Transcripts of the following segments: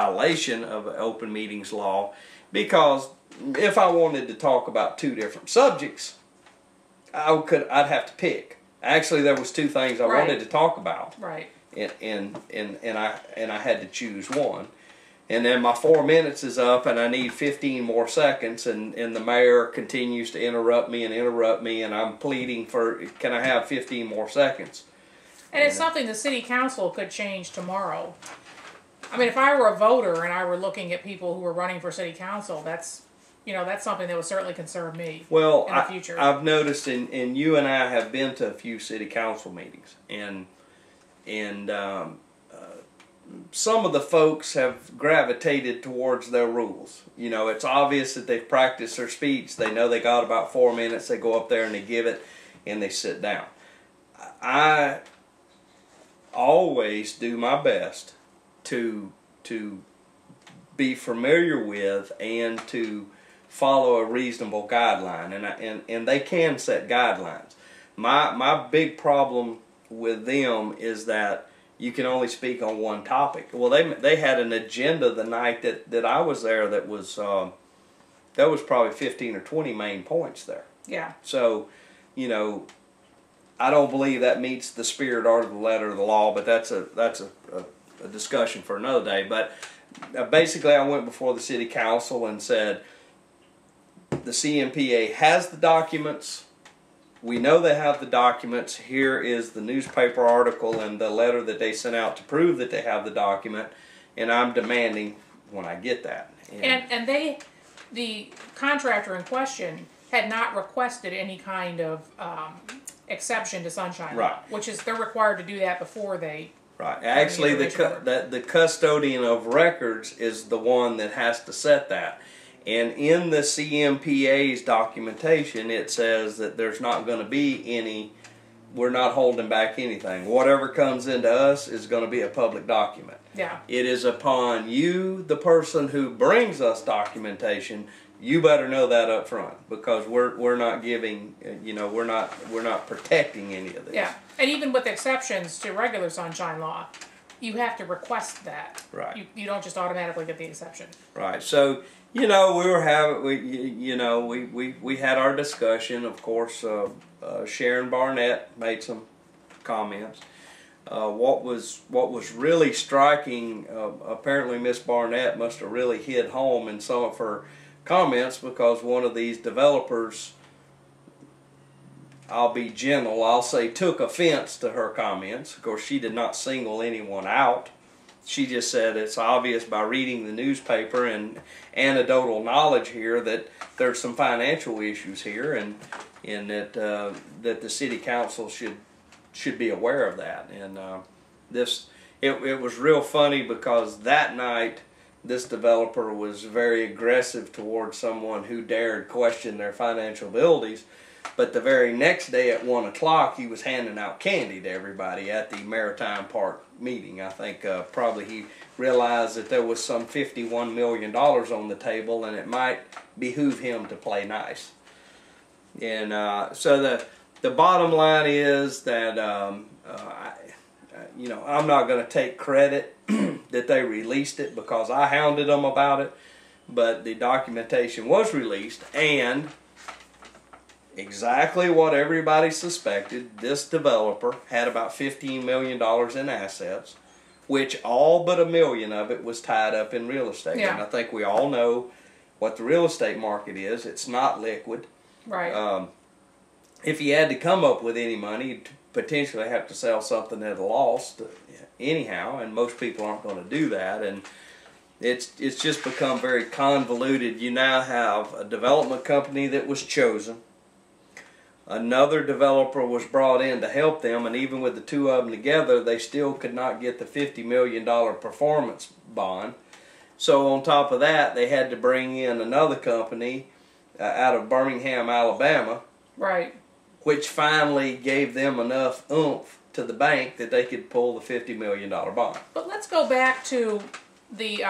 violation of open meetings law, because if I wanted to talk about two different subjects, I'd have to pick. Actually, there was two things I wanted to talk about. Right. And I had to choose one. And then my 4 minutes is up, and I need 15 more seconds, and the mayor continues to interrupt me, and I'm pleading for, can I have 15 more seconds? And it's something the city council could change tomorrow. I mean, if I were a voter and I were looking at people who were running for city council, that's something that would certainly concern me in the future. I've noticed, and you and I have been to a few city council meetings, and some of the folks have gravitated towards their rules. You know, it's obvious that they've practiced their speech. They know they got about 4 minutes. They go up there and they give it, and they sit down. I always do my best to be familiar with and to follow a reasonable guideline, and they can set guidelines. My big problem with them is that you can only speak on one topic. Well, they had an agenda the night that I was there that was probably 15 or 20 main points there. Yeah. So, you know, I don't believe that meets the spirit or the letter of the law, but that's a discussion for another day. But basically, I went before the city council and said, the CMPA has the documents. We know they have the documents. Here is the newspaper article and the letter that they sent out to prove that they have the document, and I'm demanding when I get that. And the contractor in question had not requested any kind of exception to sunshine law, which is they're required to do that before they. Right. Actually, the custodian of records is the one that has to set that. And in the CMPA's documentation, it says that there's not going to be any, we're not holding back anything. Whatever comes into us is going to be a public document. Yeah. It is upon you, the person who brings us documentation, you better know that up front, because we're not giving, you know, we're not protecting any of this. Yeah. And even with exceptions to regular sunshine law, you have to request that. Right. You don't just automatically get the exception. Right. So, you know, we had our discussion. Of course, Sharon Barnett made some comments. What was really striking, apparently Miss Barnett must have really hit home in some of her comments, because one of these developers, I'll be gentle, I'll say took offense to her comments. Of course, she did not single anyone out. She just said it's obvious by reading the newspaper and anecdotal knowledge here that there's some financial issues here, and that the city council should be aware of that. And it was real funny, because that night this developer was very aggressive towards someone who dared question their financial abilities. But the very next day at 1 o'clock, he was handing out candy to everybody at the Maritime Park meeting. I think probably he realized that there was some $51 million on the table, and it might behoove him to play nice. And so the bottom line is that you know, I'm not going to take credit that they released it, because I hounded them about it. But the documentation was released, and exactly what everybody suspected. This developer had about $15 million in assets, which all but $1 million of it was tied up in real estate. Yeah. And I think we all know what the real estate market is. It's not liquid. Right. If he had to come up with any money, he'd potentially have to sell something at a loss anyhow, and most people aren't going to do that. And it's just become very convoluted. You now have a development company that was chosen. Another developer was brought in to help them, and even with the two of them together, they still could not get the $50 million performance bond. So on top of that, they had to bring in another company out of Birmingham, Alabama, right, which finally gave them enough oomph to the bank that they could pull the $50 million bond. But let's go back to the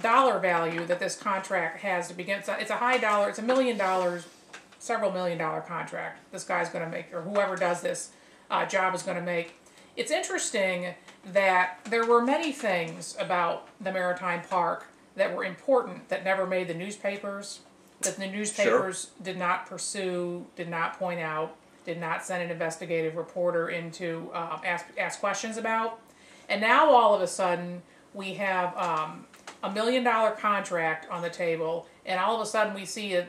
dollar value that this contract has to begin. It's a high dollar. It's $1 million. Several $1 million contract this guy's going to make, or whoever does this job is going to make. It's interesting that there were many things about the Maritime Park that were important that never made the newspapers, that the newspapers did not pursue, did not point out, did not send an investigative reporter in to ask questions about. And now all of a sudden we have $1 million contract on the table, and all of a sudden we see a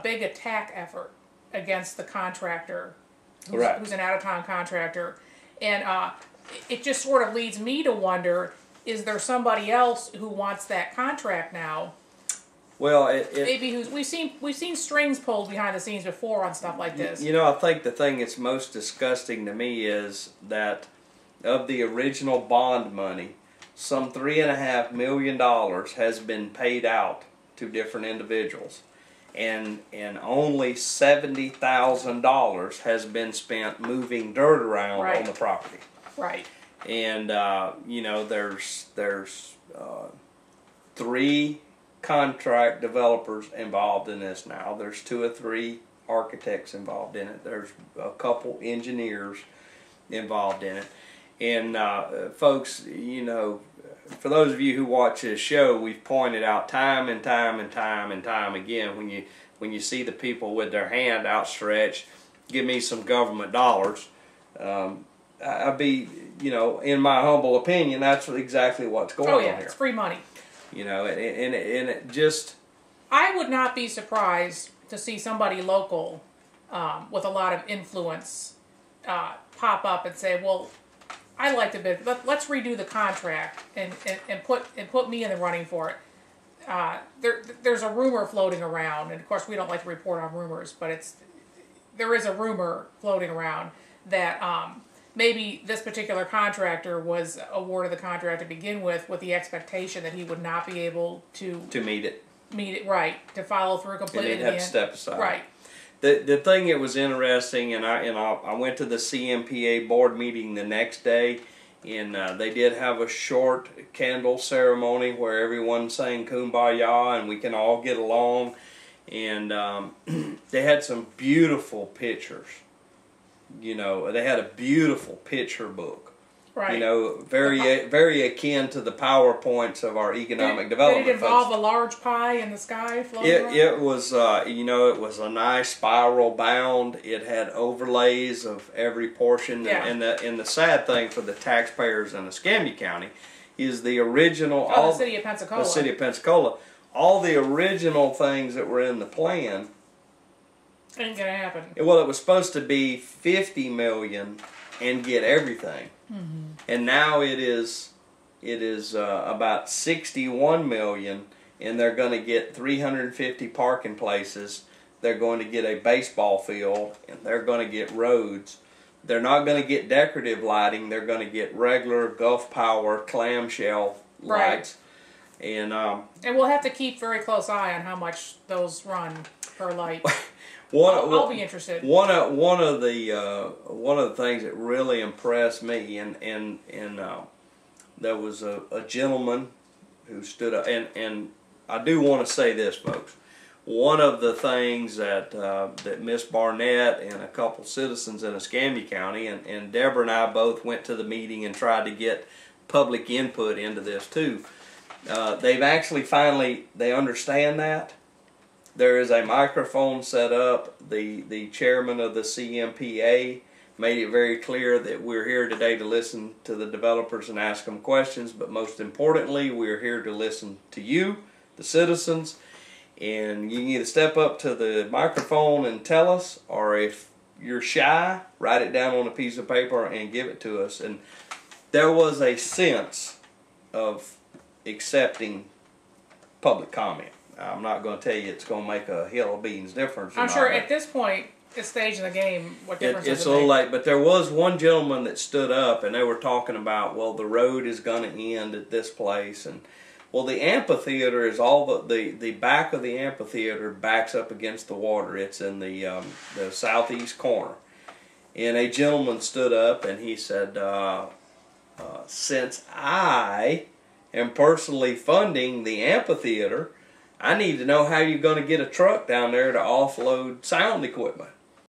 big attack effort against the contractor, who's an out-of-town contractor. And it just sort of leads me to wonder, is there somebody else who wants that contract now? Well, maybe we've seen strings pulled behind the scenes before on stuff like this. You know, I think the thing that's most disgusting to me is that of the original bond money, some $3.5 million has been paid out to different individuals, and only $70,000 has been spent moving dirt around on the property. Right. And you know, there's 3 contract developers involved in this now. There's 2 or 3 architects involved in it. There's a couple engineers involved in it. And folks, you know, for those of you who watch this show, we've pointed out time and time and time and time again, when you see the people with their hand outstretched, give me some government dollars. I'd be, you know, in my humble opinion, that's exactly what's going on here. It's free money. You know, and it just... I would not be surprised to see somebody local with a lot of influence pop up and say, well, I'd like to bid. Let's redo the contract and put me in the running for it. There's a rumor floating around, and of course we don't like to report on rumors, but there is a rumor floating around that maybe this particular contractor was awarded the contract to begin with the expectation that he would not be able to meet it, right, to follow through completely. And he'd have to step aside. Right. The thing that was interesting, and I went to the CMPA board meeting the next day, and they did have a short candle ceremony where everyone sang Kumbaya and we can all get along, and they had some beautiful pictures. You know, they had a beautiful picture book. Right. You know, very akin to the PowerPoints of our economic development. Did it involve a large pie in the sky floating around? It was, you know, it was a nice spiral bound. It had overlays of every portion. Yeah. And the sad thing for the taxpayers in Escambia County is the original... the city of Pensacola. The city of Pensacola. All the original things that were in the plan... Ain't gonna happen. Well, it was supposed to be $50 million and get everything. Mm-hmm. And now it is about $61 million, and they're going to get 350 parking places. They're going to get a baseball field, and they're going to get roads. They're not going to get decorative lighting. They're going to get regular Gulf Power clamshell lights. And we'll have to keep very close eye on how much those run per light. I'll be interested. One of the things that really impressed me, and there was a gentleman who stood up, and I do want to say this, folks. One of the things that Miss Barnett and a couple citizens in Escambia County, and Deborah and I both went to the meeting and tried to get public input into this too. They've actually they understand that. There is a microphone set up. The chairman of the CMPA made it very clear that we're here today to listen to the developers and ask them questions, but most importantly, we're here to listen to you, the citizens, and you can either step up to the microphone and tell us, or if you're shy, write it down on a piece of paper and give it to us. And there was a sense of accepting public comment. I'm not going to tell you it's going to make a hill of beans difference. I'm sure at this point, this stage in the game, what difference does it make? It's a little late, but there was one gentleman that stood up, and they were talking about, well, the road is going to end at this place, and well, the amphitheater is all the back of the amphitheater backs up against the water. It's in the southeast corner, and a gentleman stood up and he said, since I am personally funding the amphitheater, I need to know how you're going to get a truck down there to offload sound equipment.